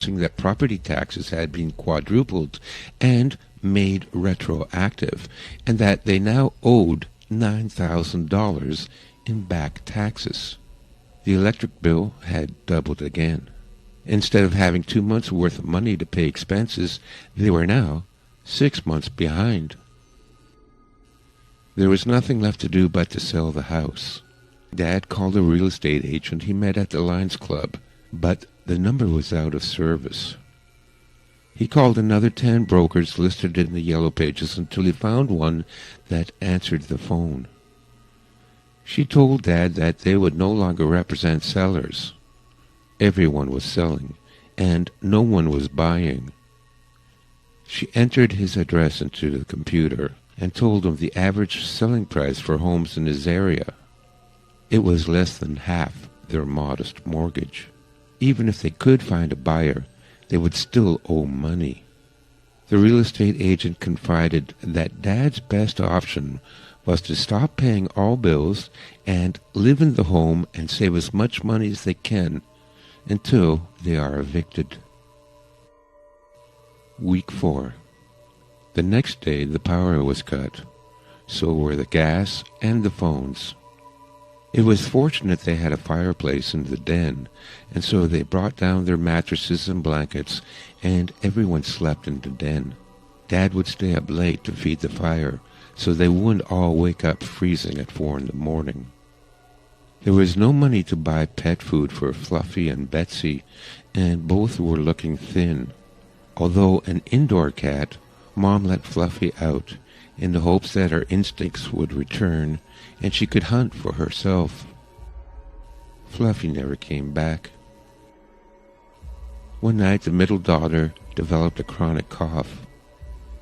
that property taxes had been quadrupled and made retroactive, and that they now owed $9,000 in back taxes. The electric bill had doubled again. Instead of having 2 months' worth of money to pay expenses, they were now 6 months behind. There was nothing left to do but to sell the house. Dad called a real estate agent he met at the Lions Club, but the number was out of service. He called another 10 brokers listed in the yellow pages until he found one that answered the phone. She told Dad that they would no longer represent sellers. Everyone was selling, and no one was buying. She entered his address into the computer and told him the average selling price for homes in his area. It was less than half their modest mortgage. Even if they could find a buyer, they would still owe money. The real estate agent confided that Dad's best option was to stop paying all bills and live in the home and save as much money as they can until they are evicted. Week 4. The next day the power was cut. So were the gas and the phones. It was fortunate they had a fireplace in the den, and so they brought down their mattresses and blankets, and everyone slept in the den. Dad would stay up late to feed the fire, so they wouldn't all wake up freezing at 4 in the morning. There was no money to buy pet food for Fluffy and Betsy, and both were looking thin. Although an indoor cat, Mom let Fluffy out, in the hopes that her instincts would return and she could hunt for herself. Fluffy never came back. One night the middle daughter developed a chronic cough.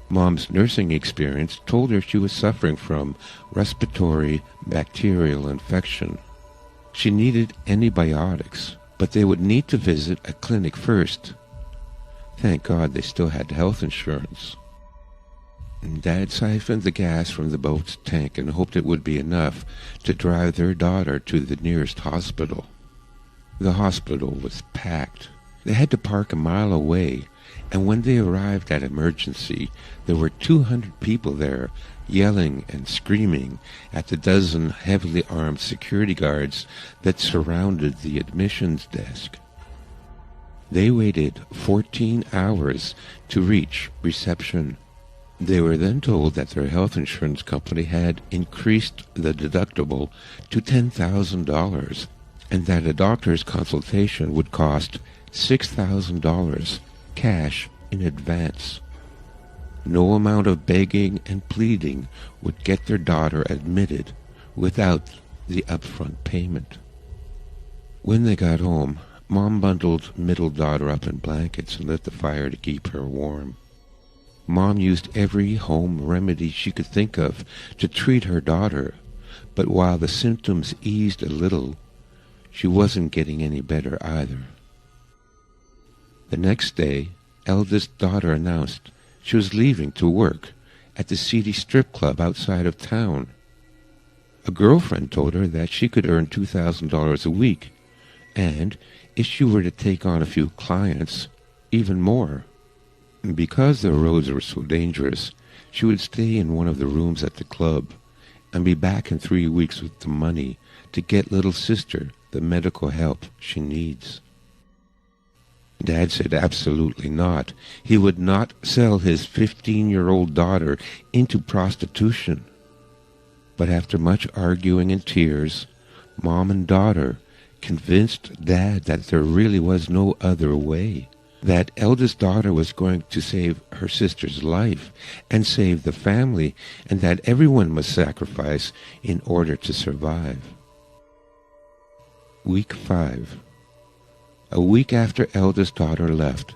Mom's nursing experience told her she was suffering from respiratory bacterial infection. She needed antibiotics, but they would need to visit a clinic first. Thank God they still had health insurance. Dad siphoned the gas from the boat's tank and hoped it would be enough to drive their daughter to the nearest hospital. The hospital was packed. They had to park a mile away, and when they arrived at emergency, there were 200 people there, yelling and screaming at the dozen heavily armed security guards that surrounded the admissions desk. They waited 14 hours to reach reception. They were then told that their health insurance company had increased the deductible to $10,000 and that a doctor's consultation would cost $6,000 cash in advance. No amount of begging and pleading would get their daughter admitted without the upfront payment. When they got home, Mom bundled middle daughter up in blankets and lit the fire to keep her warm. Mom used every home remedy she could think of to treat her daughter, but while the symptoms eased a little, she wasn't getting any better either. The next day, eldest daughter announced she was leaving to work at the seedy strip club outside of town. A girlfriend told her that she could earn $2,000 a week, and if she were to take on a few clients, even more. Because the roads were so dangerous, she would stay in one of the rooms at the club and be back in 3 weeks with the money to get little sister the medical help she needs. Dad said absolutely not. He would not sell his 15-year-old daughter into prostitution. But after much arguing and tears, Mom and daughter convinced Dad that there really was no other way. That eldest daughter was going to save her sister's life and save the family, and that everyone must sacrifice in order to survive. Week 5. A week after eldest daughter left,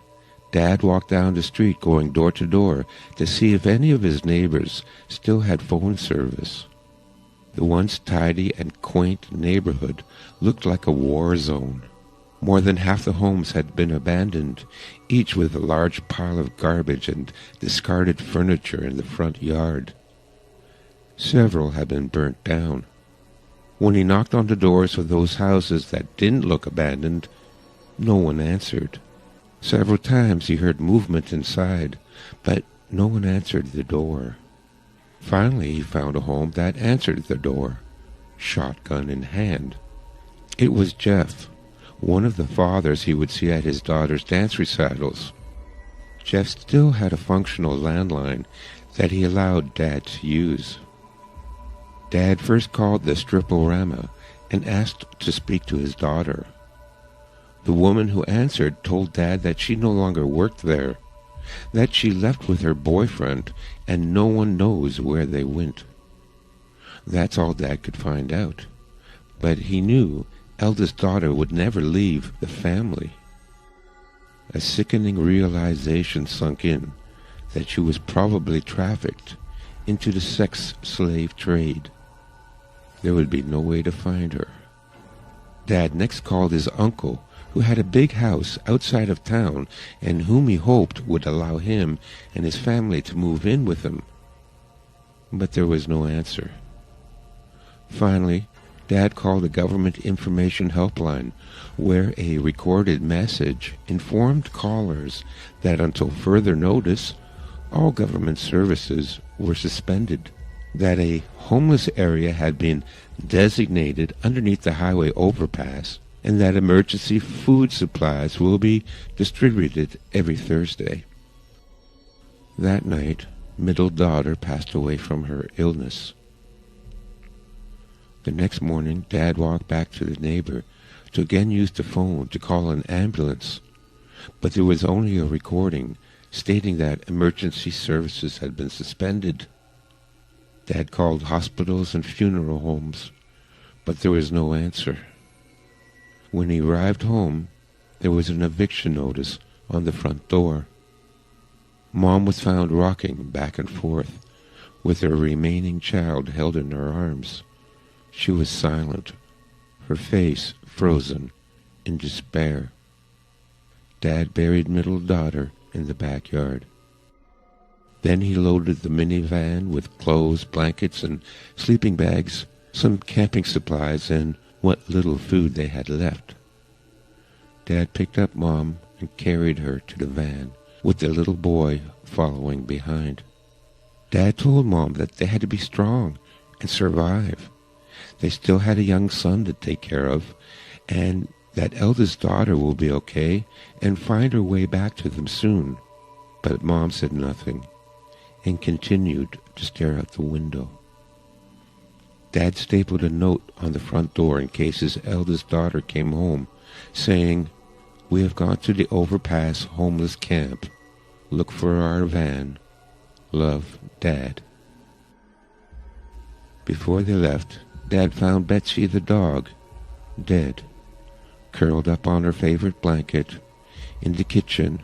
Dad walked down the street going door to door to see if any of his neighbors still had phone service. The once tidy and quaint neighborhood looked like a war zone. More than half the homes had been abandoned, each with a large pile of garbage and discarded furniture in the front yard. Several had been burnt down. When he knocked on the doors of those houses that didn't look abandoned, no one answered. Several times he heard movement inside, but no one answered the door. Finally, he found a home that answered the door, shotgun in hand. It was Jeff, one of the fathers he would see at his daughter's dance recitals. Jeff still had a functional landline that he allowed Dad to use. Dad first called the strip-o-rama and asked to speak to his daughter. The woman who answered told Dad that she no longer worked there, that she left with her boyfriend and no one knows where they went. That's all Dad could find out, but he knew eldest daughter would never leave the family. A sickening realization sunk in that she was probably trafficked into the sex slave trade. There would be no way to find her. Dad next called his uncle, who had a big house outside of town and whom he hoped would allow him and his family to move in with him. But there was no answer. Finally, Dad called the Government Information Helpline, where a recorded message informed callers that until further notice, all government services were suspended, that a homeless area had been designated underneath the highway overpass, and that emergency food supplies will be distributed every Thursday. That night, middle daughter passed away from her illness. The next morning, Dad walked back to the neighbor to again use the phone to call an ambulance, but there was only a recording stating that emergency services had been suspended. Dad called hospitals and funeral homes, but there was no answer. When he arrived home, there was an eviction notice on the front door. Mom was found rocking back and forth, with her remaining child held in her arms. She was silent, her face frozen in despair. Dad buried middle daughter in the backyard. Then he loaded the minivan with clothes, blankets, and sleeping bags, some camping supplies, and what little food they had left. Dad picked up Mom and carried her to the van, with the little boy following behind. Dad told Mom that they had to be strong and survive. They still had a young son to take care of, and that eldest daughter will be okay and find her way back to them soon. But Mom said nothing and continued to stare out the window. Dad stapled a note on the front door in case his eldest daughter came home, saying, "We have gone to the overpass homeless camp. Look for our van. Love, Dad." Before they left, Dad found Betsy the dog, dead, curled up on her favorite blanket in the kitchen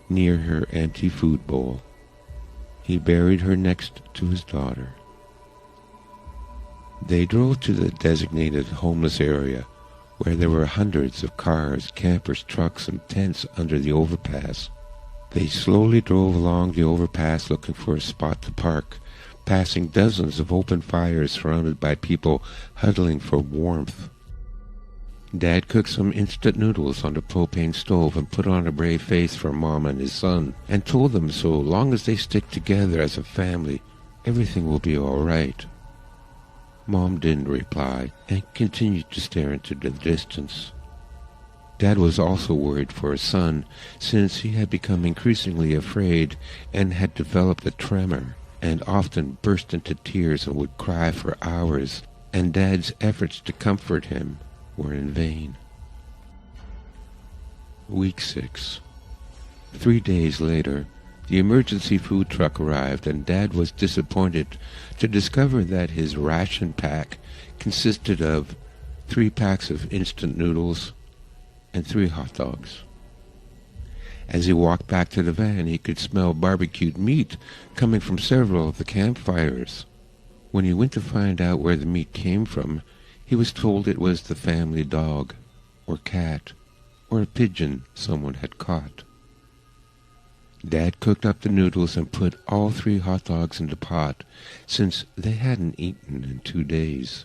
near her empty food bowl. He buried her next to his daughter. They drove to the designated homeless area, where there were hundreds of cars, campers, trucks, and tents under the overpass. They slowly drove along the overpass looking for a spot to park, passing dozens of open fires surrounded by people huddling for warmth. Dad cooked some instant noodles on the propane stove and put on a brave face for Mom and his son, and told them so long as they stick together as a family, everything will be all right. Mom didn't reply and continued to stare into the distance. Dad was also worried for his son, since he had become increasingly afraid and had developed a tremor, and often burst into tears and would cry for hours, and Dad's efforts to comfort him were in vain. Week 6. 3 days later, the emergency food truck arrived, and Dad was disappointed to discover that his ration pack consisted of 3 packs of instant noodles and 3 hot dogs. As he walked back to the van, he could smell barbecued meat coming from several of the campfires. When he went to find out where the meat came from, he was told it was the family dog, or cat, or a pigeon someone had caught. Dad cooked up the noodles and put all 3 hot dogs in the pot, since they hadn't eaten in 2 days.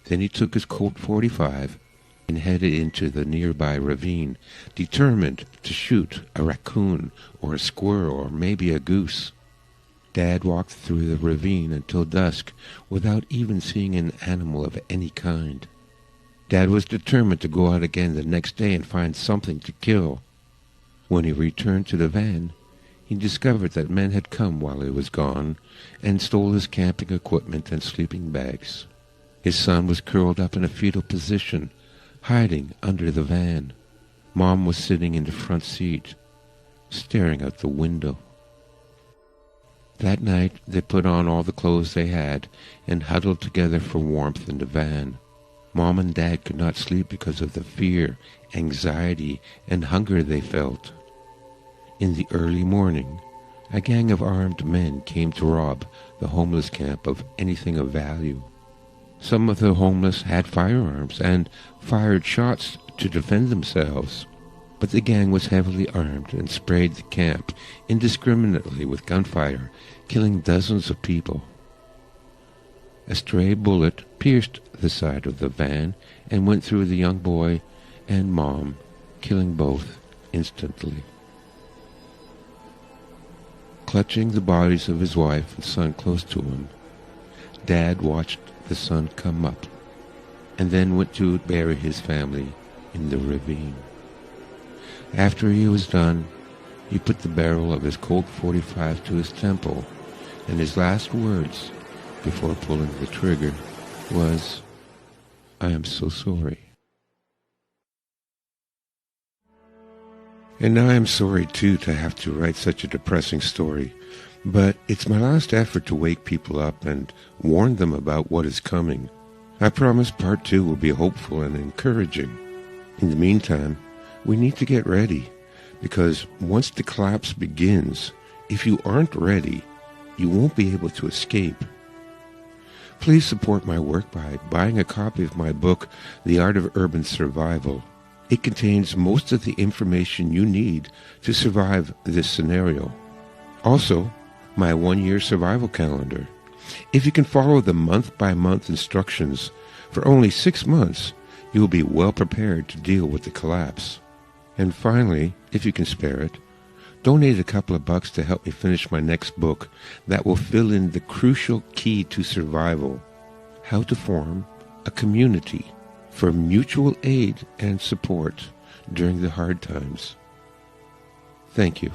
Then he took his Colt 45, and headed into the nearby ravine, determined to shoot a raccoon or a squirrel or maybe a goose. Dad walked through the ravine until dusk without even seeing an animal of any kind. Dad was determined to go out again the next day and find something to kill. When he returned to the van, he discovered that men had come while he was gone and stole his camping equipment and sleeping bags. His son was curled up in a fetal position, hiding under the van. Mom was sitting in the front seat, staring out the window. That night, they put on all the clothes they had and huddled together for warmth in the van. Mom and Dad could not sleep because of the fear, anxiety, and hunger they felt. In the early morning, a gang of armed men came to rob the homeless camp of anything of value. Some of the homeless had firearms and fired shots to defend themselves, but the gang was heavily armed and sprayed the camp indiscriminately with gunfire, killing dozens of people. A stray bullet pierced the side of the van and went through the young boy and Mom, killing both instantly. Clutching the bodies of his wife and son close to him, Dad watched the sun come up and then went to bury his family in the ravine. After he was done, he put the barrel of his Colt 45 to his temple, and his last words before pulling the trigger was, "I am so sorry." And I am sorry, too, to have to write such a depressing story, but it's my last effort to wake people up and warn them about what is coming. I promise part 2 will be hopeful and encouraging. In the meantime, we need to get ready, because once the collapse begins, if you aren't ready, you won't be able to escape. Please support my work by buying a copy of my book, The Art of Urban Survival. It contains most of the information you need to survive this scenario. Also, my 1-year survival calendar. If you can follow the month-by-month instructions for only 6 months, you will be well prepared to deal with the collapse. And finally, if you can spare it, donate a couple of bucks to help me finish my next book that will fill in the crucial key to survival: how to form a community for mutual aid and support during the hard times. Thank you.